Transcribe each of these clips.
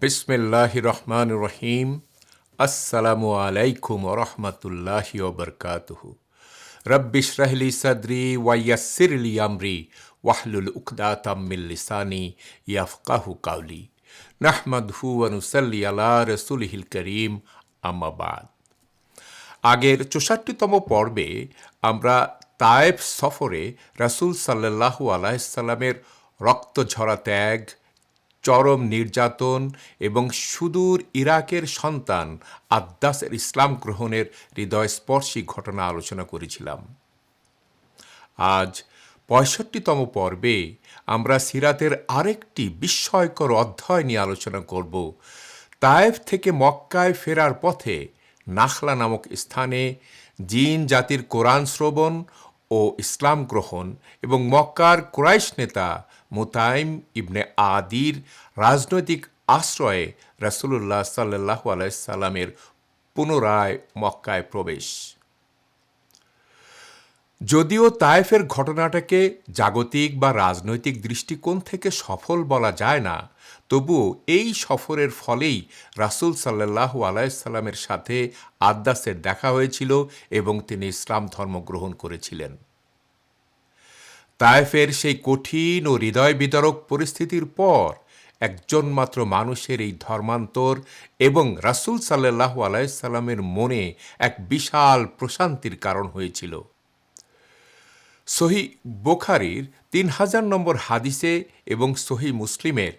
বিসমিল্লাহির রহমানির রহিম। আসসালামু আলাইকুম রহমতুল্লাহি ওবরকাতুহু। রব্বি ইশরাহ লি সাদরি ওয়া ইয়াসসির লি আমরি ওয়াহলুল উকদাতাম মিন লিসানি ইয়াফকাহু কাওলি। নাহমাদুহু ওয়া নুসাল্লি আলা রাসূলিহিল কারীম, আম্মা বাদ। আগের ৬৪তম পর্বে আমরা তায়েফ সফরে রাসূল সাল্লাল্লাহু আলাইহি সাল্লামের রক্তঝরা ত্যাগ, চরম নির্যাতন এবং সুদূর ইরাকের সন্তান আদ্দাসের ইসলাম গ্রহণের হৃদয়স্পর্শী ঘটনা আলোচনা করেছিলাম। আজ ৬৫তম পর্বে আমরা সিরাতের আরেকটি বিস্ময়কর অধ্যায় নিয়ে আলোচনা করব। তায়েফ থেকে মক্কায় ফেরার পথে নাখলা নামক স্থানে জিন জাতির কোরআন শ্রবণ ও ইসলাম গ্রহণ এবং মক্কার কুরাইশ নেতা মুতাইম ইবনে আদির রাজনৈতিক আশ্রয়ে রাসূলুল্লাহ সাল্লাল্লাহু আলাইহি সাল্লামের পুনরায় মক্কায় প্রবেশ। যদিও তায়েফের ঘটনাটাকে জাগতিক বা রাজনৈতিক দৃষ্টিকোণ থেকে সফল বলা যায় না, তবুও এই সফরের ফলেই রাসূল সাল্লাল্লাহু আলাইহি সাল্লামের সাথে আদ্দাসের দেখা হয়েছিল এবং তিনি ইসলাম ধর্ম গ্রহণ করেছিলেন। তায়েফের সেই কঠিন ও হৃদয় বিদারক পরিস্থিতির পর একজন মাত্র মানুষের এই ধর্মান্তর এবং রাসূল সাল্লাল্লাহু আলাইহি সাল্লামের মনে এক বিশাল প্রশান্তির কারণ হয়েছিল। সহিহ বুখারীর ৩০০০ নম্বর হাদিসে এবং সহিহ মুসলিমের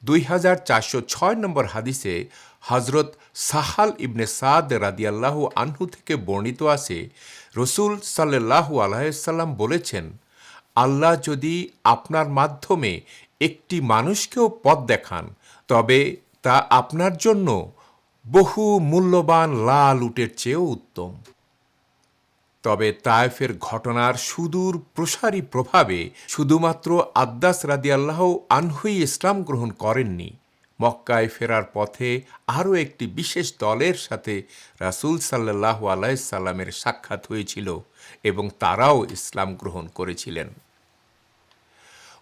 ২৪০৬ নম্বর হাদিসে হযরত সাহাল ইবনে সাদ রাদিয়াল্লাহু আনহু থেকে বর্ণিত আছে, রাসূল সাল্লাল্লাহু আলাইহি সাল্লাম বলেছেন, আল্লাহ যদি আপনার মাধ্যমে একটি মানুষকেও পথ দেখান, তবে তা আপনার জন্য বহু মূল্যবান লাল উটের চেয়েও উত্তম। তবে তায়েফের ঘটনার সুদূর প্রসারী প্রভাবে শুধুমাত্র আদ্দাস রাদিয়াল্লাহু আনহুই ইসলাম গ্রহণ করেননি। মক্কায় ফেরার পথে আরও একটি বিশেষ দলের সাথে রাসূল সাল্লাল্লাহু আলাইহি সাল্লামের সাক্ষাৎ হয়েছিল এবং তারাও ইসলাম গ্রহণ করেছিলেন।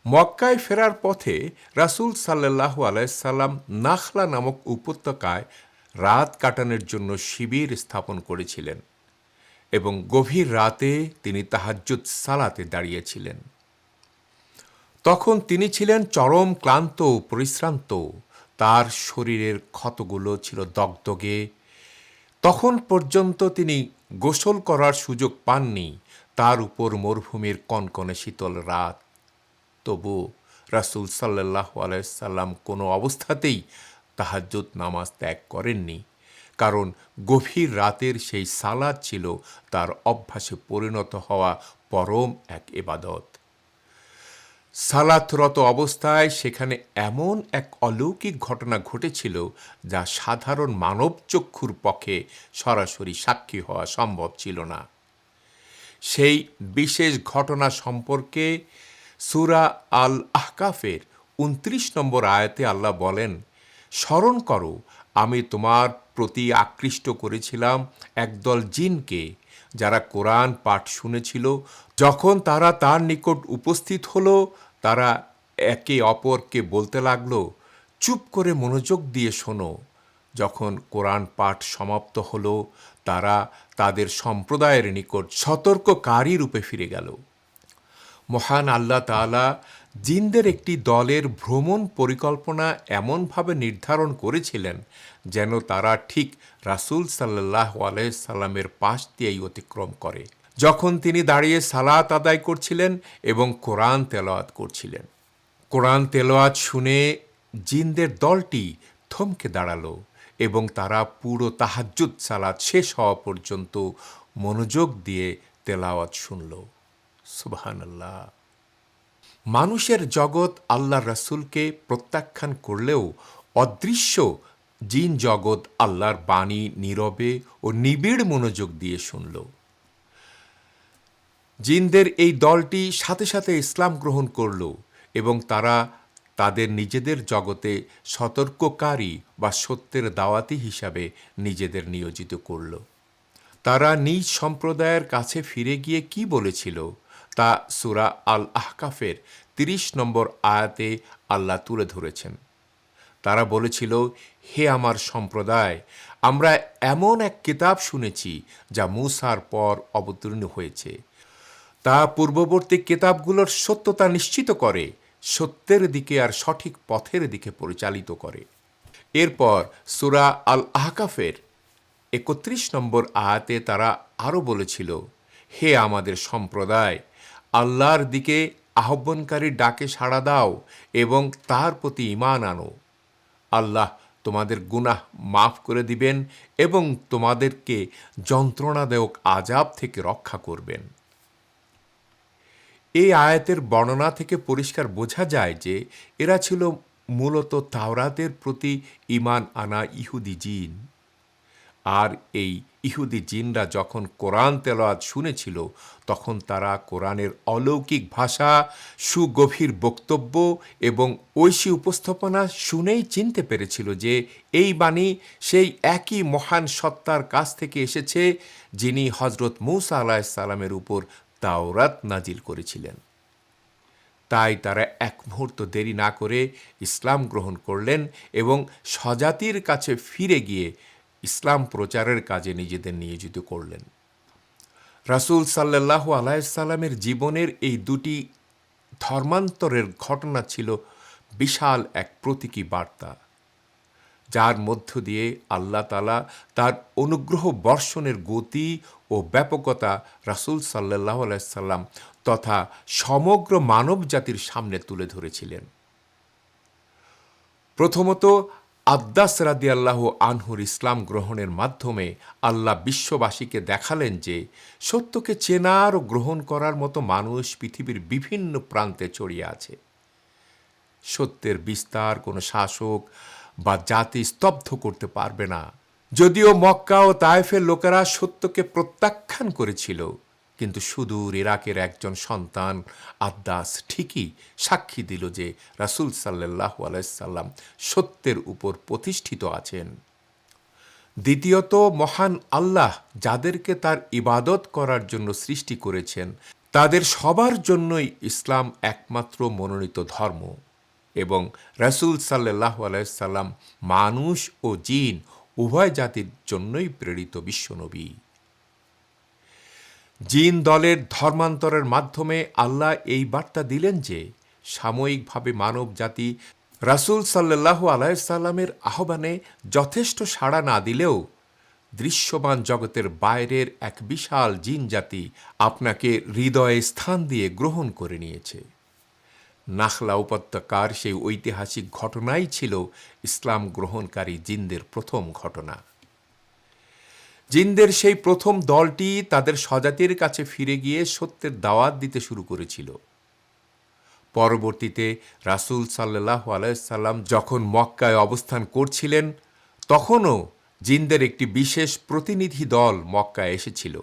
মক্কায় ফেরার পথে রাসূল সাল্লাল্লাহু আলাইহি সাল্লাম নাখলা নামক উপত্যকায় রাত কাটানোর জন্য শিবির স্থাপন করেছিলেন এবং গভীর রাতে তিনি তাহাজ্জুদ সালাতে দাঁড়িয়েছিলেন। তখন তিনি ছিলেন চরম ক্লান্ত ও পরিশ্রান্ত, তার শরীরের ক্ষতগুলো ছিল দগদগে। তখন পর্যন্ত তিনি গোসল করার সুযোগ পাননি, তার উপর মরুভূমির কনকনে শীতল রাত। তবু রাসূল সাল্লাল্লাহু আলাইহি সাল্লাম কোনো অবস্থাতেই তাহাজ্জুদ নামাজ ত্যাগ করেননি, কারণ গভীর রাতের সেই সালাত ছিল তার অভ্যাসে পরিণত হওয়া পরম এক ইবাদত। সালাতরত অবস্থায় সেখানে এমন এক অলৌকিক ঘটনা ঘটেছিল যা সাধারণ মানব চক্ষুর পক্ষে সরাসরি সাক্ষী হওয়া সম্ভব ছিল না। সেই বিশেষ ঘটনা সম্পর্কে সূরা আল আহকাফের ২৯ নম্বর আয়াতে আল্লাহ বলেন, স্মরণ করো, আমি তোমার প্রতি আকৃষ্ট করেছিলাম একদল জিনকে, যারা কোরআন পাঠ শুনেছিল। যখন তারা তার নিকট উপস্থিত হলো, তারা একে অপরকে বলতে লাগলো, চুপ করে মনোযোগ দিয়ে শোনো। যখন কোরআন পাঠ সমাপ্ত হলো, তারা তাদের সম্প্রদায়ের নিকট সতর্ককারী রূপে ফিরে গেল। মহান আল্লাহ তাআলা জিনদের একটি দলের ভ্রমণ পরিকল্পনা এমনভাবে নির্ধারণ করেছিলেন যেন তারা ঠিক রাসূল সাল্লাল্লাহু আলাইহি সাল্লামের পাশ দিয়েই অতিক্রম করে, যখন তিনি দাঁড়িয়ে সালাত আদায় করছিলেন এবং কোরআন তেলাওয়াত করছিলেন। কোরআন তেলাওয়াত শুনে জিনদের দলটি থমকে দাঁড়ালো এবং তারা পুরো তাহাজ্জুদ সালাত শেষ হওয়া পর্যন্ত মনোযোগ দিয়ে তেলাওয়াত শুনল। সুবহানাল্লাহ। মানুষের জগৎ আল্লাহর রাসূলকে প্রত্যাখ্যান করলেও অদৃশ্য জিন জগৎ আল্লাহর বাণী নীরবে ও নিবিড় মনোযোগ দিয়ে শুনল। জিনদের এই দলটি সাথে সাথে ইসলাম গ্রহণ করল এবং তারা তাদের নিজেদের জগতে সতর্ককারী বা সত্যের দাওয়াতি হিসাবে নিজেদের নিয়োজিত করল। তারা নিজ সম্প্রদায়ের কাছে ফিরে গিয়ে কি বলেছিল তা সূরা আল আহকাফের ৩০ নম্বর আয়াতে আল্লাহ তুলে ধরেছেন। তারা বলেছিল, হে আমার সম্প্রদায়, আমরা এমন এক কিতাব শুনেছি যা মূসার পর অবতীর্ণ হয়েছে। তা পূর্ববর্তী কিতাবগুলোর সত্যতা নিশ্চিত করে, সত্যের দিকে আর সঠিক পথের দিকে পরিচালিত করে। এরপর সূরা আল আহকাফের ৩১ নম্বর আয়াতে তারা আরও বলেছিল, হে আমাদের সম্প্রদায়, আল্লাহর দিকে আহ্বানকারীর ডাকে সাড়া দাও এবং তার প্রতি ঈমান আনো। আল্লাহ তোমাদের গুনাহ মাফ করে দিবেন এবং তোমাদেরকে যন্ত্রণাদায়ক আযাব থেকে রক্ষা করবেন। এই আয়াতের বর্ণনা থেকে পরিষ্কার বোঝা যায় যে এরা ছিল মূলত তাওরাতের প্রতি ঈমান আনা ইহুদি জিন। আর এই ইহুদি জিনরা যখন কোরআন তেলাওয়াত শুনেছিল, তখন তারা কোরআনের অলৌকিক ভাষা, সুগভীর বক্তব্য এবং ঐশী উপস্থাপনা শুনেই চিনতে পেরেছিল যে এই বাণী সেই একই মহান সত্তার কাছ থেকে এসেছে যিনি হজরত মূসা আলাইহিস সালামের উপর তাওরাত নাজিল করেছিলেন। তাই তারা এক মুহূর্ত দেরি না করে ইসলাম গ্রহণ করলেন এবং স্বজাতির কাছে ফিরে গিয়ে ইসলাম প্রচারের কাজে নিজেদের নিয়োজিত করলেন। রাসূল সাল্লাল্লাহু আলাইহি সাল্লামের জীবনের এই দুটি ধর্মান্তরের ঘটনা ছিল বিশাল এক প্রতীকী বার্তা, যার মধ্য দিয়ে আল্লাহ তাআলা তার অনুগ্রহ বর্ষণের গতি ও ব্যাপকতা রাসূল সাল্লাল্লাহু আলাইহি সাল্লাম তথা সমগ্র মানব জাতির সামনে তুলে ধরেছিলেন। প্রথমত, আব্বাস রাদিয়াল্লাহু আনহুর ইসলাম গ্রহণের মাধ্যমে আল্লাহ বিশ্ববাসীকে দেখালেন যে সত্যকে চেনার ও গ্রহণ করার মতো মানুষ পৃথিবীর বিভিন্ন প্রান্তে ছড়িয়ে আছে। সত্যের বিস্তার কোনো শাসক বা জাতি স্তব্ধ করতে পারবে না। যদিও মক্কা ও তায়েফের লোকেরা সত্যকে প্রত্যাখ্যান করেছিল, কিন্তু সুদূর ইরাকের একজন সন্তান আব্বাস ঠিকই সাক্ষী দিল যে রাসূল সাল্লাল্লাহু আলাইহি সাল্লাম সত্যের উপর প্রতিষ্ঠিত আছেন। দ্বিতীয়ত, মহান আল্লাহ যাদেরকে তার ইবাদত করার জন্য সৃষ্টি করেছেন, তাদের সবার জন্যই ইসলাম একমাত্র মনোনীত ধর্ম এবং রাসূল সাল্লাল্লাহু আলাইহি সাল্লাম মানুষ ও জিন উভয় জাতির জন্যই প্রেরিত বিশ্বনবী। জিন দলের ধর্মান্তরের মাধ্যমে আল্লাহ এই বার্তা দিলেন যে সাময়িকভাবে মানব জাতি রাসূল সাল্লাল্লাহু আলাইহি সাল্লামের আহ্বানে যথেষ্ট সাড়া না দিলেও দৃশ্যমান জগতের বাইরের এক বিশাল জিন জাতি আপনাকে হৃদয়ে স্থান দিয়ে গ্রহণ করে নিয়েছে। নাখলা উপত্যকার সেই ঐতিহাসিক ঘটনাই ছিল ইসলাম গ্রহণকারী জিনদের প্রথম ঘটনা। জিনদের সেই প্রথম দলটি তাদের স্বজাতির কাছে ফিরে গিয়ে সত্যের দাওয়াত দিতে শুরু করেছিল। পরবর্তীতে রাসূল সাল্লাল্লাহু আলাইহি সাল্লাম যখন মক্কায় অবস্থান করছিলেন, তখনও জিনদের একটি বিশেষ প্রতিনিধি দল মক্কায় এসেছিল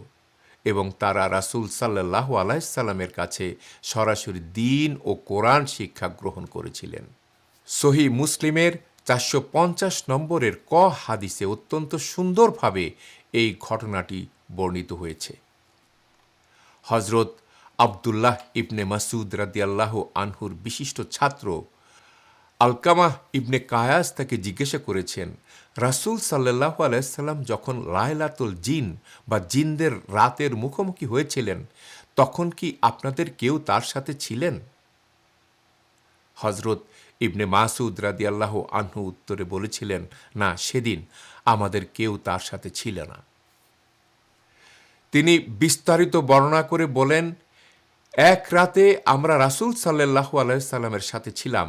এবং তারা রাসূল সাল্লাল্লাহু আলাইহি সাল্লামের কাছে সরাসরি দ্বীন ও কোরআন শিক্ষা গ্রহণ করেছিলেন। সহিহ মুসলিমের 450 নম্বরের ক হাদিসে অত্যন্ত সুন্দরভাবে এই ঘটনাটি বর্ণিত হয়েছে। হযরত আব্দুল্লাহ ইবনে মাসউদ রাদিয়াল্লাহু আনহুর বিশিষ্ট ছাত্র আলকামাহ ইবনে কায়াস তাকে জিজ্ঞাসা করেছেন, রাসূল সাল্লাল্লাহু আলাইহি সাল্লাম যখন লায়লাতুল জিন বা জিনদের রাতের মুখোমুখি হয়েছিলেন, তখন কি আপনাদের কেউ তার সাথে ছিলেন? হযরত ইবনে মাসউদ রাদিয়াল্লাহু আনহু উত্তরে বলেছিলেন, না, সেদিন আমাদের কেউ তার সাথে ছিল না। তিনি বিস্তারিত বর্ণনা করে বলেন, এক রাতে আমরা রাসূল সাল্লাল্লাহু আলাইহি সাল্লামের সাথে ছিলাম,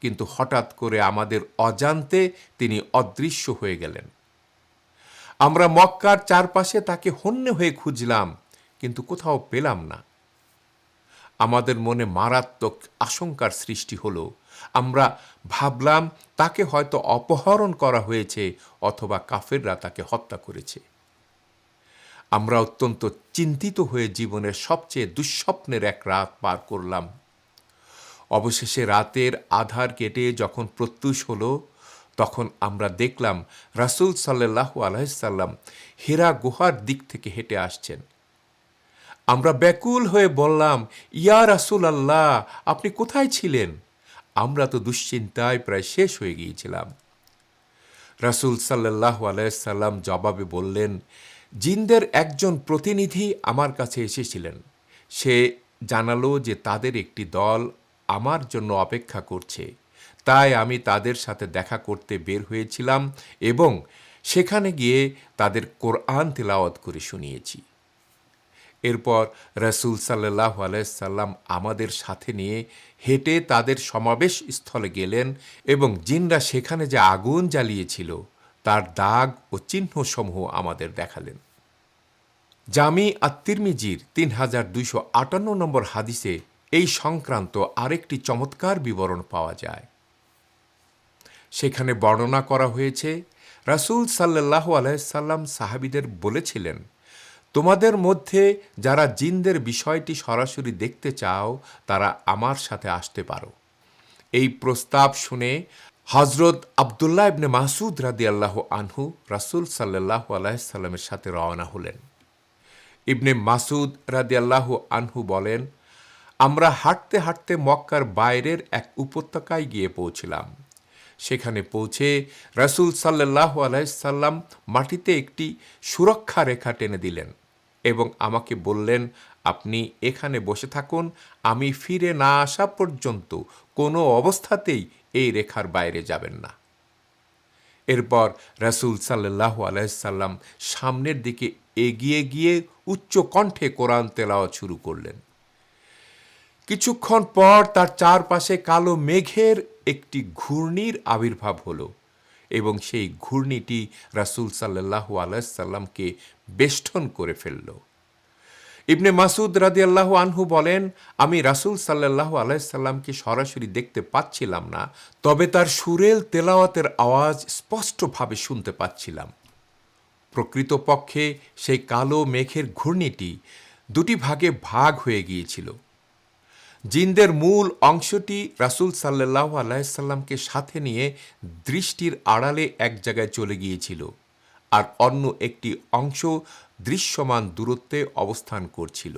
কিন্তু হঠাৎ করে আমাদের অজান্তে তিনি অদৃশ্য হয়ে গেলেন। আমরা মক্কার চারপাশে তাকে হন্যে হয়ে খুঁজলাম, কিন্তু কোথাও পেলাম না। আমাদের মনে মারাত্মক আশঙ্কার সৃষ্টি হলো। আমরা ভাবলাম তাকে হয়তো অপহরণ করা হয়েছে অথবা কাফেররা তাকে হত্যা করেছে। আমরা অত্যন্ত চিন্তিত হয়ে জীবনের সবচেয়ে দুঃস্বপ্নের এক রাত পার করলাম। অবশেষে রাতের আধার কেটে যখন প্রত্যুষ হলো, তখন আমরা দেখলাম রাসূল সাল্লাল্লাহু আলাইহি সাল্লাম হিরা গুহার দিক থেকে হেঁটে আসছেন। আমরা ব্যাকুল হয়ে বললাম, ইয়া রাসূলাল্লাহ, আপনি কোথায় ছিলেন? আমরা তো দুশ্চিন্তায় প্রায় শেষ হয়ে গিয়েছিলাম। রাসূল সাল্লাল্লাহু আলাইহি সাল্লাম জবাবে বললেন, জিনদের একজন প্রতিনিধি আমার কাছে এসেছিলেন। সে জানালো যে তাদের একটি দল আমার জন্য অপেক্ষা করছে। তাই আমি তাদের সাথে দেখা করতে বের হয়েছিলাম এবং সেখানে গিয়ে তাদের কোরআন তিলাওয়াত করে শুনিয়েছি। এরপর রাসূল সাল্লাল্লাহু আলাইহি সাল্লাম আমাদের সাথে নিয়ে হেঁটে তাদের সমাবেশ স্থলে গেলেন এবং জিনরা সেখানে যে আগুন জ্বালিয়েছিল তার দাগ ও চিহ্নসমূহ আমাদের দেখালেন। জামি আত-তিরমিজির ৩২৫৮ নম্বর হাদিসে এই সংক্রান্ত আরেকটি চমৎকার বিবরণ পাওয়া যায়। সেখানে বর্ণনা করা হয়েছে, রাসূল সাল্লাল্লাহু আলাইহি সাল্লাম সাহাবীদের বলেছিলেন, তোমাদের মধ্যে যারা জিনদের বিষয়টি সরাসরি দেখতে চাও তারা আমার সাথে আসতে পারো। এই প্রস্তাব শুনে হযরত আব্দুল্লাহ ইবনে মাসউদ রাদিয়াল্লাহু আনহু রাসূল সাল্লাল্লাহু আলাইহি সাল্লামের সাথে রওনা হলেন। ইবনে মাসউদ রাদিয়াল্লাহু আনহু বলেন, আমরা হাঁটতে হাঁটতে মক্কার বাইরের এক উপত্যকায় গিয়ে পৌঁছলাম। সেখানে পৌঁছে রাসূল সাল্লাল্লাহু আলাইহি সাল্লাম মাটিতে একটি সুরক্ষা রেখা টেনে দিলেন এবং আমাকে বললেন, আপনি এখানে বসে থাকুন, আমি ফিরে না আসা পর্যন্ত কোনো অবস্থাতেই এই রেখার বাইরে যাবেন না। এরপর রাসূল সাল্লাল্লাহু আলাইহি সাল্লাম সামনের দিকে এগিয়ে গিয়ে উচ্চ কণ্ঠে কোরআন তেলাওয়াত শুরু করলেন। কিছুক্ষণ পর তার চারপাশে কালো মেঘের একটি ঘূর্ণির আবির্ভাব হলো এবং সেই ঘূর্ণিটি রাসূল সাল্লাল্লাহু আলাইহি সাল্লামকে বেষ্টন করে ফেলল। ইবনে মাসউদ রাদিয়াল্লাহু আনহু বলেন, আমি রাসূল সাল্লাল্লাহু আলাইহি সাল্লামকে সরাসরি দেখতে পাচ্ছিলাম না, তবে তার সুরেল তেলাওয়াতের আওয়াজ স্পষ্টভাবে শুনতে পাচ্ছিলাম। প্রকৃতপক্ষে সেই কালো মেঘের ঘূর্ণিটি দুটি ভাগে ভাগ হয়ে গিয়েছিল। জিনদের মূল অংশটি রাসূল সাল্লাল্লাহু আলাইহি সাল্লামকে সাথে নিয়ে দৃষ্টির আড়ালে এক জায়গায় চলে গিয়েছিল, আর অন্য একটি অংশ দৃশ্যমান দূরত্বে অবস্থান করছিল।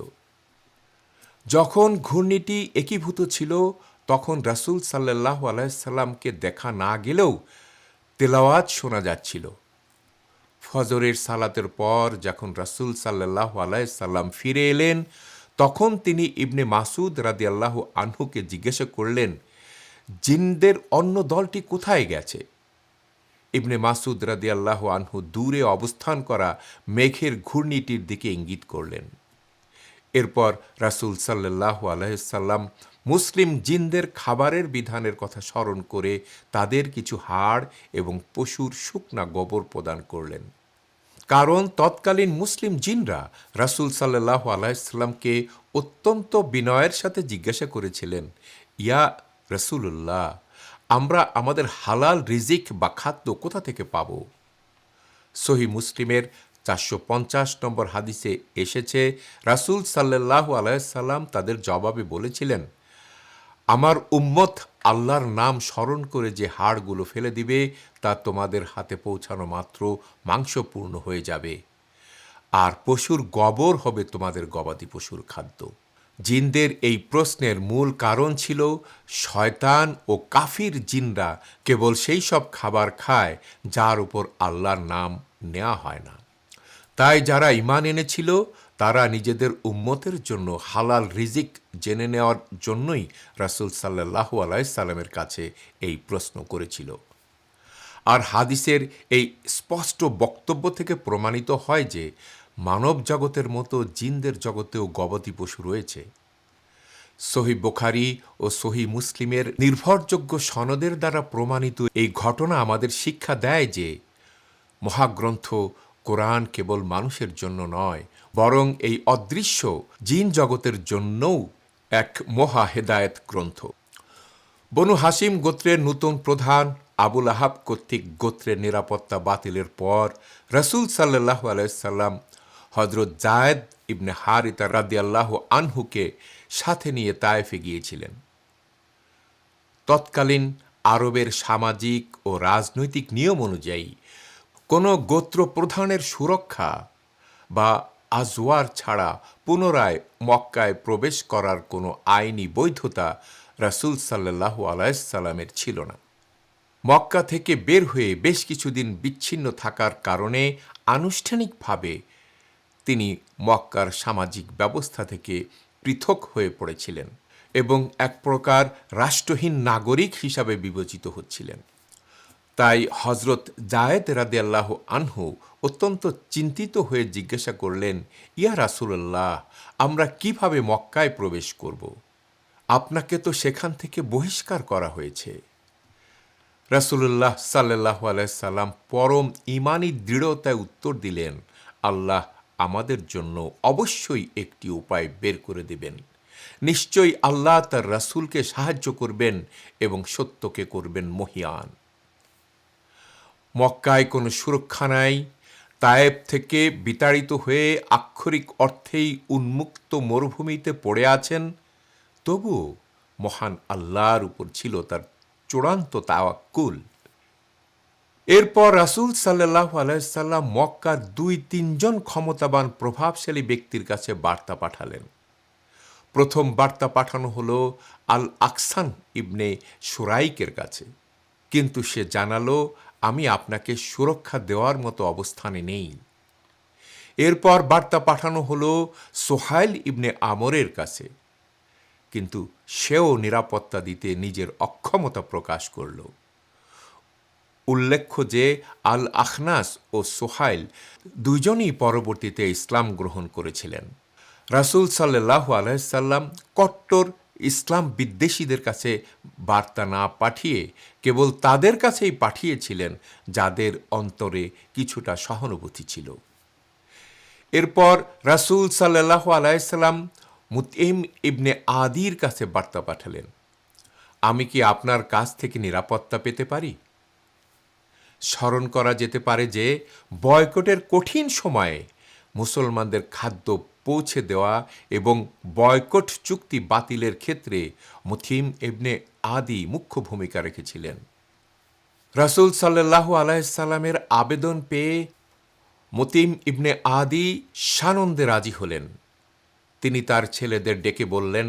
যখন ঘূর্ণিটি একীভূত ছিল তখন রাসূল সাল্লাল্লাহু আলাইহি সাল্লামকে দেখা না গেলেও তেলাওয়াত শোনা যাচ্ছিল। ফজরের সালাতের পর যখন রাসূল সাল্লাল্লাহু আলাইহি সাল্লাম ফিরে এলেন তখন তিনি ইবনে মাসউদ রাদিয়াল্লাহু আনহুকে জিজ্ঞাসা করলেন, জিনদের অন্য দলটি কোথায় গেছে? ইবনে মাসউদ রাদিয়াল্লাহু আনহু দূরে অবস্থান করা মেঘের ঘূর্ণিটির দিকে ইঙ্গিত করলেন। এরপর রাসূল সাল্লাল্লাহু আলাইহি সাল্লাম মুসলিম জিনদের খাবারের বিধানের কথা স্মরণ করে তাদের কিছু হাড় এবং পশুর শুকনা গোবর প্রদান করলেন। কারণ তৎকালীন মুসলিম জিনরা রাসূল সাল্লাল্লাহু আলাইহি সাল্লামকে অত্যন্ত বিনয়ের সাথে জিজ্ঞাসা করেছিলেন, ইয়া রাসূলুল্লাহ, আমরা আমাদের হালাল রিজিক বা খাদ্য কোথা থেকে পাব? সহিহ মুসলিমের ৪৫০ নম্বর হাদিসে এসেছে, রাসূল সাল্লাল্লাহু আলাইহি সাল্লাম তাদের জবাবে বলেছিলেন, আমার উম্মত আল্লাহর নাম স্মরণ করে যে হাড়গুলো ফেলে দিবে তা তোমাদের হাতে পৌঁছানো মাত্র মাংসপূর্ণ হয়ে যাবে, আর পশুর গোবর হবে তোমাদের গবাদি পশুর খাদ্য। জিনদের এই প্রশ্নের মূল কারণ ছিল শয়তান ও কাফির জিনরা কেবল সেই সব খাবার খায় যার উপর আল্লাহর নাম নেওয়া হয় না। তাই যারা ঈমান এনেছিল তারা নিজেদের উম্মতের জন্য হালাল রিজিক জেনে নেওয়ার জন্যই রাসূল সাল্লাল্লাহু আলাইহি সাল্লামের কাছে এই প্রশ্ন করেছিল। আর হাদিসের এই স্পষ্ট বক্তব্য থেকে প্রমাণিত হয় যে মানব জগতের মতো জিনদের জগতেও গবাদি পশু রয়েছে। সহিহ বুখারী ও সহিহ মুসলিমের নির্ভরযোগ্য সনদের দ্বারা প্রমাণিত এই ঘটনা আমাদের শিক্ষা দেয় যে মহাগ্রন্থ কোরআন কেবল মানুষের জন্য নয়, বরং এই অদৃশ্য জিন জগতের জন্যও এক মহা হেদায়েত গ্রন্থ। বনু হাশিম গোত্রের নতুন প্রধান আবুল আহাব কর্তৃক গোত্রের নিরাপত্তা বাতিলের পর রাসূল সাল্লাল্লাহু আলাইহি সাল্লাম হযরত যায়েদ ইবনে হারিতা রাদিয়াল্লাহু আনহুকে সাথে নিয়ে তায়েফে গিয়েছিলেন। তৎকালীন আরবের সামাজিক ও রাজনৈতিক নিয়ম অনুযায়ী কোনো গোত্র প্রধানের সুরক্ষা বা আজওয়ার ছাড়া পুনরায় মক্কায় প্রবেশ করার কোনো আইনি বৈধতা রাসূল সাল্লাল্লাহু আলাইহি সাল্লামের ছিল না। মক্কা থেকে বের হয়ে বেশ কিছুদিন বিচ্ছিন্ন থাকার কারণে আনুষ্ঠানিকভাবে তিনি মক্কার সামাজিক ব্যবস্থা থেকে পৃথক হয়ে পড়েছিলেন এবং এক প্রকার রাষ্ট্রহীন নাগরিক হিসাবে বিবেচিত হচ্ছিলেন। তাই হজরত জায়েদ রাদিয়াল্লাহু আনহু অত্যন্ত চিন্তিত হয়ে জিজ্ঞাসা করলেন, ইয়া রাসূলুল্লাহ, আমরা কিভাবে মক্কায় প্রবেশ করব? আপনাকে তো সেখান থেকে বহিষ্কার করা হয়েছে। রাসূলুল্লাহ সাল্লাল্লাহু আলাইহি সাল্লাম পরম ঈমানী দৃঢ়তায় উত্তর দিলেন, আল্লাহ আমাদের জন্য অবশ্যই একটি উপায় বের করে দেবেন। নিশ্চয়ই আল্লাহ তার রাসূলকে সাহায্য করবেন এবং সত্যকে করবেন মহিয়ান। মক্কায় কোনো সুরক্ষা নাই। তায়েব থেকে বিতাড়িত হয়ে আক্ষরিক অর্থেই উন্মুক্ত মরুভূমিতে পড়ে আছেন, তবুও মহান আল্লাহর উপর ছিল তার চূড়ান্ত তাওয়াক্কুল। এরপর রাসূল সাল্লাল্লাহু আলাইহি সাল্লাম মক্কার ২-৩ জন ক্ষমতাবান প্রভাবশালী ব্যক্তির কাছে বার্তা পাঠালেন। প্রথম বার্তা পাঠানো হলো আল আকসান ইবনে সুরাইকের কাছে, কিন্তু সে জানালো, আমি আপনাকে সুরক্ষা দেওয়ার মতো অবস্থানে নেই। এরপর বার্তা পাঠানো হলো সোহাইল ইবনে আমরের কাছে, কিন্তু সেও নিরাপত্তা দিতে নিজের অক্ষমতা প্রকাশ করল। উল্লেখ্য যে আল আখনাস ও সোহাইল দুজনই পরবর্তীতে ইসলাম গ্রহণ করেছিলেন। রাসূল সাল্লাল্লাহু আলাইহি সাল্লাম কট্টর ইসলাম বিদ্বেষীদের কাছে বার্তা না পাঠিয়ে কেবল তাদের কাছেই পাঠিয়েছিলেন যাদের অন্তরে কিছুটা সহানুভূতি ছিল। এরপর রাসূল সাল্লাল্লাহু আলাইহি সাল্লাম মুতঈম ইবনে আদির কাছে বার্তা পাঠালেন, আমি কি আপনার কাছ থেকে নিরাপত্তা পেতে পারি? স্মরণ করা যেতে পারে যে বয়কটের কঠিন সময়ে মুসলমানদের খাদ্য পৌঁছে দেওয়া এবং বয়কট চুক্তি বাতিলের ক্ষেত্রে মুতঈম ইবনে আদি মুখ্য ভূমিকা রেখেছিলেন। রাসূল সাল্লাল্লাহু আলাইহি সাল্লামের আবেদন পেয়ে মুতঈম ইবনে আদি সানন্দে রাজি হলেন। তিনি তার ছেলেদের ডেকে বললেন,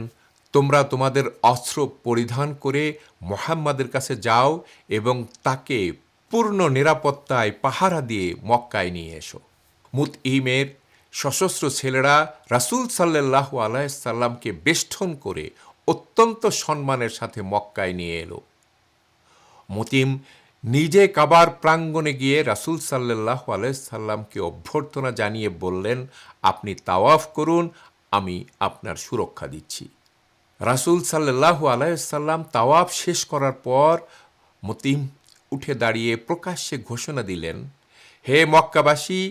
তোমরা তোমাদের অস্ত্র পরিধান করে মুহাম্মাদের কাছে যাও এবং তাকে পূর্ণ নিরাপত্তায় পাহারা দিয়ে মক্কায় নিয়ে এসো। মুতঈমের সশস্ত্র ছেলেরা রাসূল সাল্লাল্লাহু আলাইহি সাল্লামকে বেষ্টন করে অত্যন্ত সম্মানের সাথে মক্কায় নিয়ে এলো। মুতঈম নিজে কাবার প্রাঙ্গণে গিয়ে রাসূল সাল্লাল্লাহু আলাইহি সাল্লামকে অভ্যর্থনা জানিয়ে বললেন, আপনি তাওয়াফ করুন, আমি আপনার সুরক্ষা দিচ্ছি। রাসূল সাল্লাল্লাহু আলাইহি সাল্লাম তাওয়াফ শেষ করার পর মুতঈম উঠে দাঁড়িয়ে প্রকাশ্যে ঘোষণা দিলেন, হে মক্কাবাসী,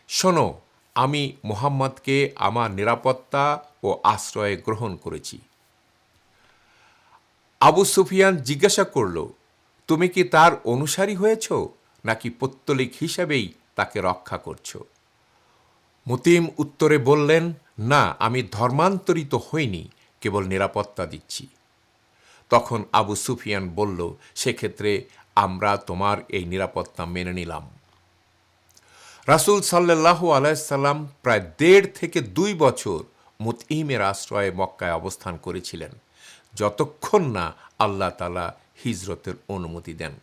শোনো, আমি মুহাম্মদকে আমার নিরাপত্তা ও আশ্রয়ে গ্রহণ করেছি। আবু সুফিয়ান জিজ্ঞাসা করল, তুমি কি তার অনুসারী হয়েছ নাকি পৌত্তলিক হিসাবেই তাকে রক্ষা করছ? মুতঈম উত্তরে বললেন, না, আমি ধর্মান্তরিত হইনি, কেবল নিরাপত্তা দিচ্ছি। তখন আবু সুফিয়ান বলল, সেক্ষেত্রে আমরা তোমার এই নিরাপত্তা মেনে নিলাম। রাসূল সাল্লাল্লাহু আলাইহি সাল্লাম প্রায় ১.৫ থেকে ২ বছর মুতঈমের আশ্রয়ে মক্কায় অবস্থান করেছিলেন, যতক্ষণ না আল্লাহ তাআলা হিজরতের অনুমতি দেন।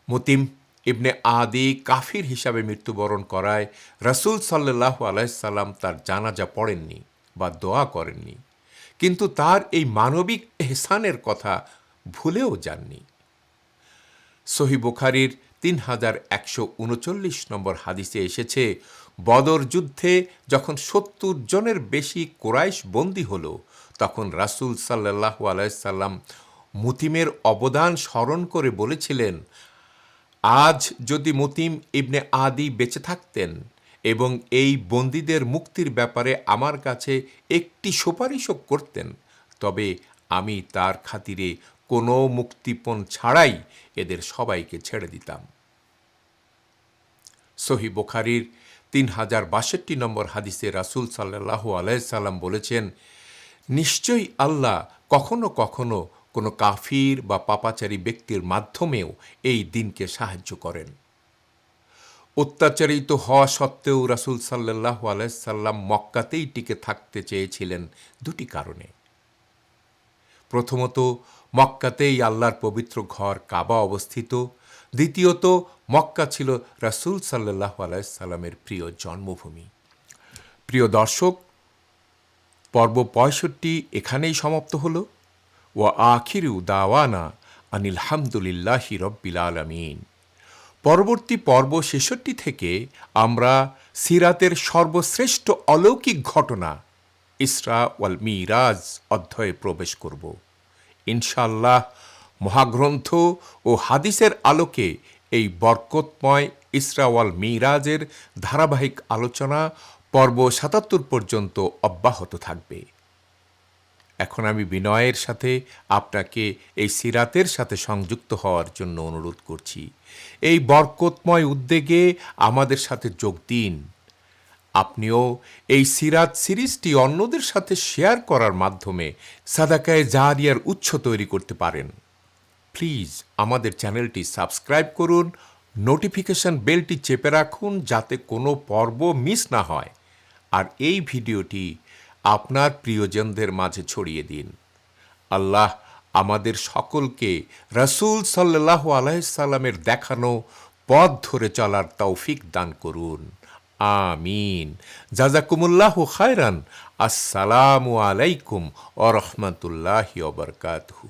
মুতঈম ইবনে আদি কাফির হিসাবে মৃত্যুবরণ করায় রাসূল সাল্লাল্লাহু আলাইহি সাল্লাম তার জানাজা পড়েননি বা দোয়া করেননি, কিন্তু তার এই মানবিক ইহসানের কথা ভুলেও যাননি। সহিহ বুখারীর ৩১৩৯ নম্বর হাদিসে এসেছে, বদর যুদ্ধে যখন ৭০ জনের বেশি কুরাইশ বন্দী হল, তখন রাসূল সাল্লাল্লাহু আলাইহি সাল্লাম মুতঈমের অবদান স্মরণ করে বলেছিলেন, আজ যদি মুতঈম ইবনে আদি বেঁচে থাকতেন এবং এই বন্দীদের মুক্তির ব্যাপারে আমার কাছে একটি সুপারিশও করতেন, তবে আমি তার খাতিরে কোনো মুক্তিপণ ছাড়াই এদের সবাইকে ছেড়ে দিতাম। সহিহ বুখারীর ৩০৬২ নম্বর হাদিসে রাসূল সাল্লাল্লাহু আলাইহি সাল্লাম বলেছেন, নিশ্চয়ই আল্লাহ কখনো কখনো কোনো কাফির বা পাপাচারী ব্যক্তির মাধ্যমেও এই দিনকে সাহায্য করেন। অত্যাচারিত হওয়া সত্ত্বেও রাসূল সাল্লাল্লাহু আলাইহি সাল্লাম মক্কাতেই টিকে থাকতে চেয়েছিলেন ২টি কারণে। প্রথমত, মক্কাতেই আল্লাহর পবিত্র ঘর কাবা অবস্থিত। দ্বিতীয়ত, মক্কা ছিল রাসূল সাল্লাল্লাহু আলাইহি সাল্লামের প্রিয় জন্মভূমি। প্রিয় দর্শক, পর্ব ৬৫ এখানেই সমাপ্ত হলো। ওয়া আখিরু দাওয়ানা আনিল হামদুলিল্লাহি রব্বিল আলামিন। পরবর্তী পর্ব ৬৬ থেকে আমরা সিরাতের সর্বশ্রেষ্ঠ অলৌকিক ঘটনা ইসরা ওয়াল মিরাজ অধ্যায়ে প্রবেশ করব। ইনশাআল্লাহ মহাগ্রন্থ ও হাদিসের আলোকে এই বরকতময় ইসরা ওয়াল মিরাজের ধারাবাহিক আলোচনা পর্ব ৭৭ পর্যন্ত অব্যাহত থাকবে। এখন আমি বিনয়ের সাথে আপনাকে এই সিরাতের সাথে সংযুক্ত হওয়ার জন্য অনুরোধ করছি। এই বরকতময় উদ্যোগে আমাদের সাথে যোগ দিন। আপনিও এই সিরাত সিরিজটি অন্যদের সাথে শেয়ার করার মাধ্যমে সাদাকায়ে জারিয়ার উৎস তৈরি করতে পারেন। প্লিজ আমাদের চ্যানেলটি সাবস্ক্রাইব করুন, নোটিফিকেশন বেলটি চেপে রাখুন যাতে কোনো পর্ব মিস না হয়, আর এই ভিডিওটি আপনার প্রিয়জনদের মাঝে ছড়িয়ে দিন। আল্লাহ আমাদের সকলকে রাসূল সাল্লাল্লাহু আলাইহি সাল্লামের দেখানো পথ ধরে চলার তৌফিক দান করুন। আমিন। জাযাকুমুল্লাহু খায়রান। আসসালামু আলাইকুম ওয়া রাহমাতুল্লাহি ওয়া বারাকাতুহু।